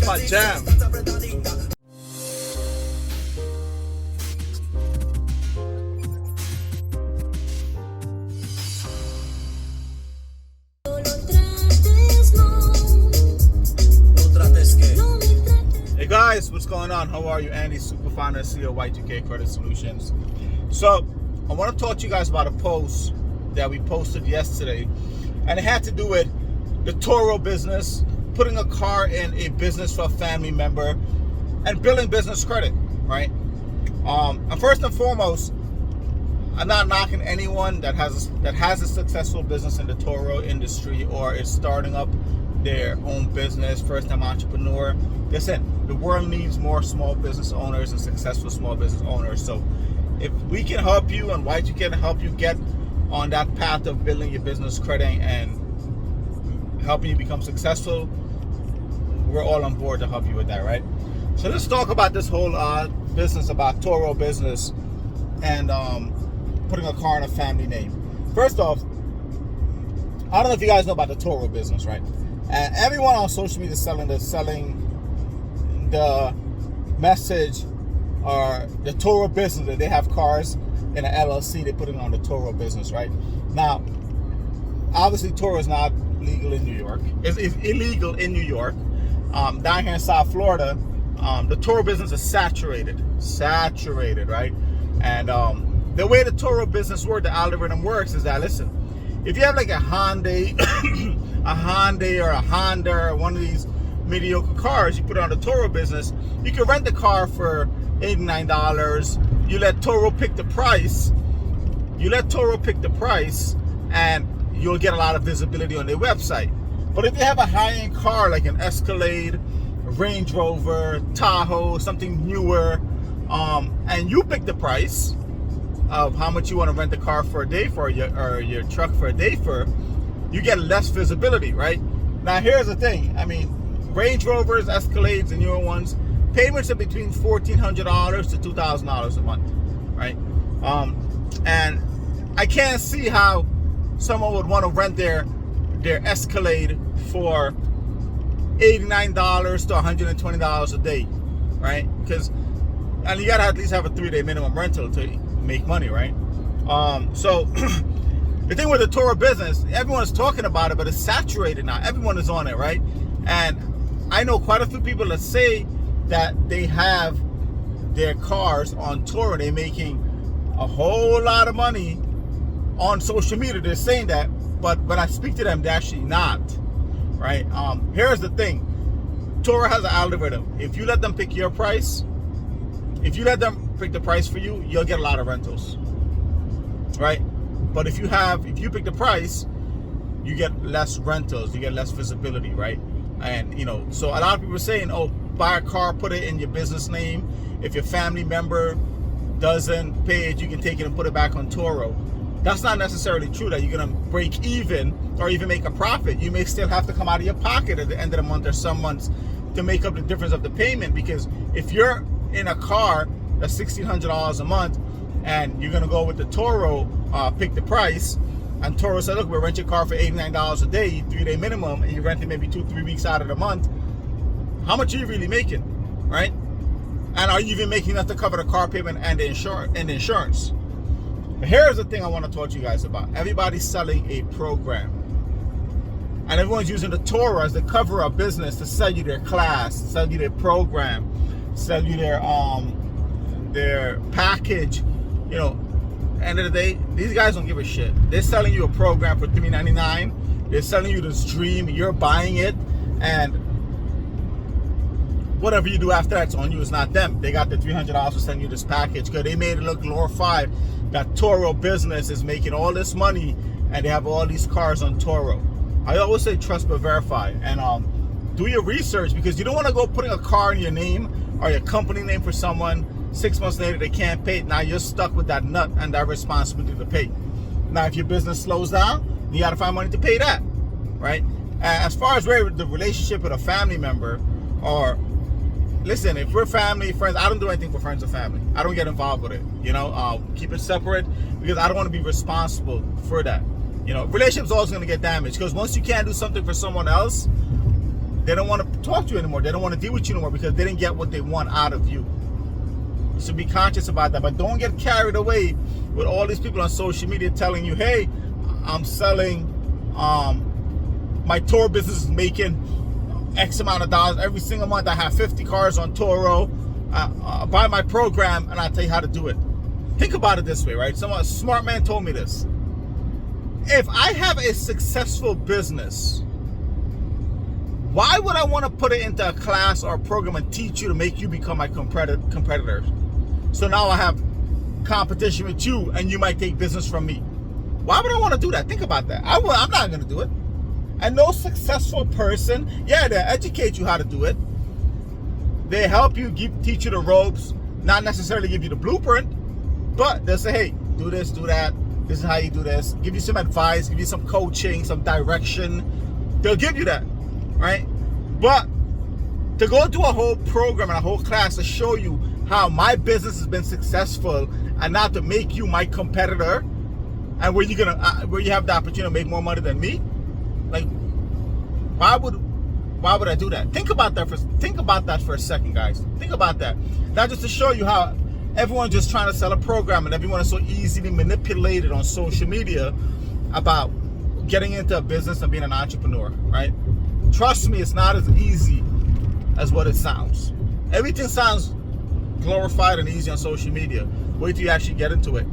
my jam. Hey guys, what's going on? How are you? Andy, Superfounder, CEO, Y2K Credit Solutions. So, I want to talk to you guys about a post that we posted yesterday, and it had to do with the Turo business, putting a car in a business for a family member, and building business credit, right? And first and foremost, I'm not knocking anyone that has a successful business in the Turo industry or is starting up their own business, first-time entrepreneur. Listen, the world needs more small business owners and successful small business owners. So if we can help you and Y2K can help you get on that path of building your business credit and helping you become successful, we're all on board to help you with that, right? So let's talk about this whole business about Turo business and putting a car in a family name. First off, I don't know if you guys know about the Turo business, right? And everyone on social media is selling the message or the Turo business that they have cars in an LLC. They put it on the Turo business, right? Now, obviously, Turo is not legal in New York. It's illegal in New York. Down here in South Florida, the Turo business is saturated, right? And the way the Turo business works, the algorithm works is that, listen, if you have like a Hyundai, a Hyundai or a Honda or one of these mediocre cars, you put it on the Turo business, you can rent the car for $89. You let Turo pick the price. And you'll get a lot of visibility on their website. But if you have a high-end car like an Escalade, a Range Rover, Tahoe, something newer, and you pick the price of how much you want to rent the car for a day for, or your truck for a day for, you get less visibility, right? Now here's the thing. I mean, Range Rovers, Escalades, and newer ones, payments are between $1,400 to $2,000 a month, right? And I can't see how someone would want to rent their Escalade for $89 to $120 a day, right? And you gotta at least have a 3-day minimum rental to make money, right? So the thing with the Turo business, everyone's talking about it, but it's saturated now. Everyone is on it, right? And I know quite a few people that say that they have their cars on Turo. They're making a whole lot of money on social media. They're saying that, but when I speak to them, they're actually not, right? Here's the thing. Turo has an algorithm. If you let them pick your price, if you let them pick the price for you, you'll get a lot of rentals, right? But if you pick the price, you get less rentals, you get less visibility, right? And so a lot of people are saying, oh, buy a car, put it in your business name. If your family member doesn't pay it, you can take it and put it back on Turo. That's not necessarily true that you're gonna break even or even make a profit. You may still have to come out of your pocket at the end of the month or some months to make up the difference of the payment, because if you're in a car that's $1,600 a month and you're gonna go with the Turo, pick the price, and Turo said, look, we'll rent your car for $89 a day, 3-day minimum, and you rent it maybe 2-3 weeks out of the month. How much are you really making, right? And are you even making enough to cover the car payment and the insurance? But here's the thing I want to talk to you guys about. Everybody's selling a program, and everyone's using the Turo as the cover of business to sell you their class, sell you their program, sell you their package. End of the day, these guys don't give a shit. They're selling you a program for $399. They're selling you this dream. You're buying it, and whatever you do after that's on you. It's not them. They got the $300 to send you this package because they made it look glorified that Turo business is making all this money and they have all these cars on Turo. I always say trust but verify, and do your research, because you don't want to go putting a car in your name or your company name for someone. 6 months later, they can't pay it. Now you're stuck with that nut and that responsibility to pay. Now, if your business slows down, you got to find money to pay that, right? As far as the relationship with a family member, or listen, if we're family, friends, I don't do anything for friends or family. I don't get involved with it. Keep it separate, because I don't want to be responsible for that. Relationships always going to get damaged, because once you can't do something for someone else, they don't want to talk to you anymore. They don't want to deal with you anymore because they didn't get what they want out of you. You should be conscious about that, but don't get carried away with all these people on social media telling you, hey, I'm selling, my tour business is making X amount of dollars every single month. I have 50 cars on Turo. Buy my program and I'll tell you how to do it. Think about it this way, right? Some smart man told me this. If I have a successful business, why would I want to put it into a class or a program and teach you to make you become my competitor? So now I have competition with you and you might take business from me. Why would I want to do that? Think about that. I'm not going to do it. And no successful person, yeah, they educate you how to do it. They help you, teach you the ropes, not necessarily give you the blueprint, but they'll say, hey, do this, do that. This is how you do this. Give you some advice, give you some coaching, some direction. They'll give you that, right? But to go do a whole program and a whole class to show you how my business has been successful and not to make you my competitor and where you have the opportunity to make more money than me, like, why would I do that? Think about that for a second, guys. Think about that. Not just to show you how everyone's just trying to sell a program and everyone is so easily manipulated on social media about getting into a business and being an entrepreneur, right? Trust me, it's not as easy as what it sounds. Everything sounds glorified and easy on social media. Wait till you actually get into it.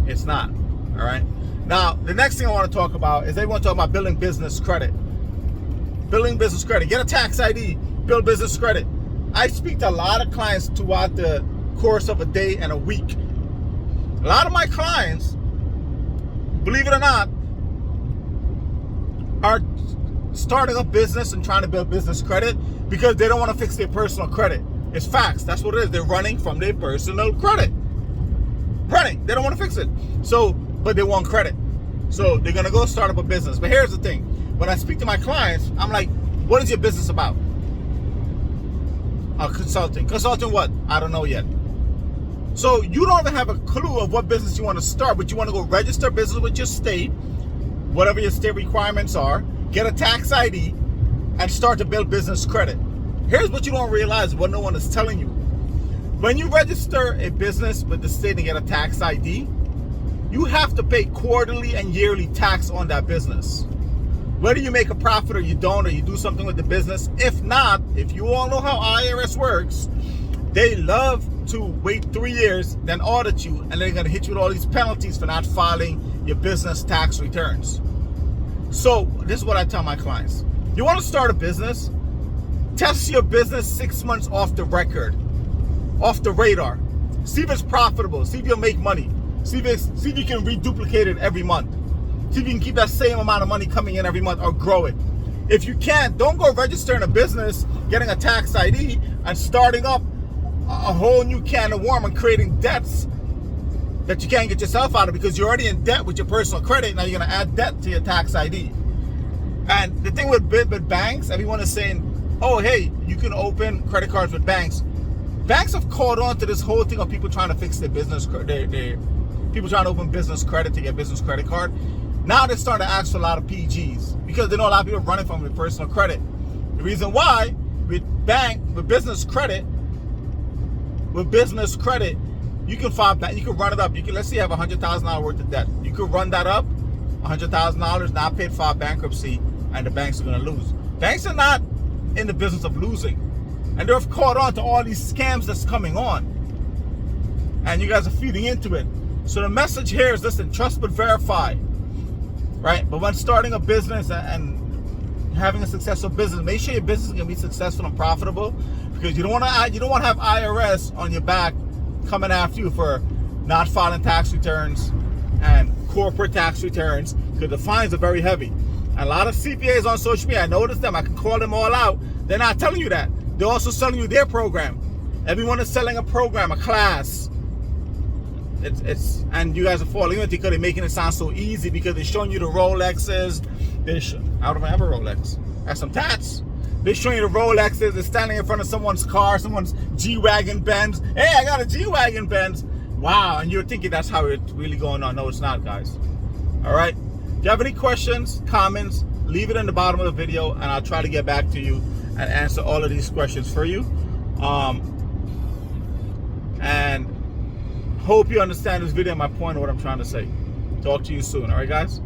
It's not, all right? Now, the next thing I want to talk about is everyone talking about building business credit. Building business credit. Get a tax ID, build business credit. I speak to a lot of clients throughout the course of a day and a week. A lot of my clients, believe it or not, are starting a business and trying to build business credit because they don't want to fix their personal credit. It's facts. That's what it is. They're running from their personal credit. Running. They don't want to fix it. So, but they want credit. So they're going to go start up a business. But here's the thing. When I speak to my clients, I'm like, what is your business about? Consulting. Consulting what? I don't know yet. So you don't even have a clue of what business you want to start, but you want to go register business with your state, whatever your state requirements are, get a tax ID, and start to build business credit. Here's what you don't realize, what no one is telling you. When you register a business with the state and get a tax ID, you have to pay quarterly and yearly tax on that business. Whether you make a profit or you don't, or you do something with the business. If not, if you all know how IRS works, they love to wait 3 years, then audit you, and they're going to hit you with all these penalties for not filing your business tax returns. So this is what I tell my clients. You want to start a business? Test your business 6 months off the record, off the radar. See if it's profitable. See if you'll make money. See if you can reduplicate it every month. See if you can keep that same amount of money coming in every month or grow it. If you can't, don't go registering a business, getting a tax ID, and starting up a whole new can of worms and creating debts that you can't get yourself out of because you're already in debt with your personal credit. Now you're going to add debt to your tax ID. And the thing with banks, everyone is saying, oh, hey, you can open credit cards with banks. Banks have caught on to this whole thing of people trying to fix their business, people trying to open business credit to get business credit card. Now they're starting to ask for a lot of PGs because they know a lot of people are running from their personal credit. The reason why, with business credit, you can file back, you can run it up. Let's say you have $100,000 worth of debt. You could run that up, $100,000, not paid, file bankruptcy, and the banks are going to lose. Banks are not in the business of losing, and they're caught on to all these scams that's coming on, and you guys are feeding into it. So the message here is, listen, trust but verify, right? But when starting a business and having a successful business, make sure your business is going to be successful and profitable, because you don't want to have IRS on your back coming after you for not filing tax returns and corporate tax returns, because the fines are very heavy. And a lot of CPAs on social media, I notice them, I can call them all out. They're not telling you that. They're also selling you their program. Everyone is selling a program, a class. And you guys are falling into it because they're making it sound so easy, because they're showing you the Rolexes. I don't have a Rolex. I have some tats. They're showing you the Rolexes. They're standing in front of someone's car, someone's G-Wagon Benz. Hey, I got a G-Wagon Benz. Wow, and you're thinking that's how it's really going on. No, it's not, guys. All right? If you have any questions, comments, leave it in the bottom of the video, and I'll try to get back to you and answer all of these questions for you. And hope you understand this video, my point of what I'm trying to say. Talk to you soon. All right, guys?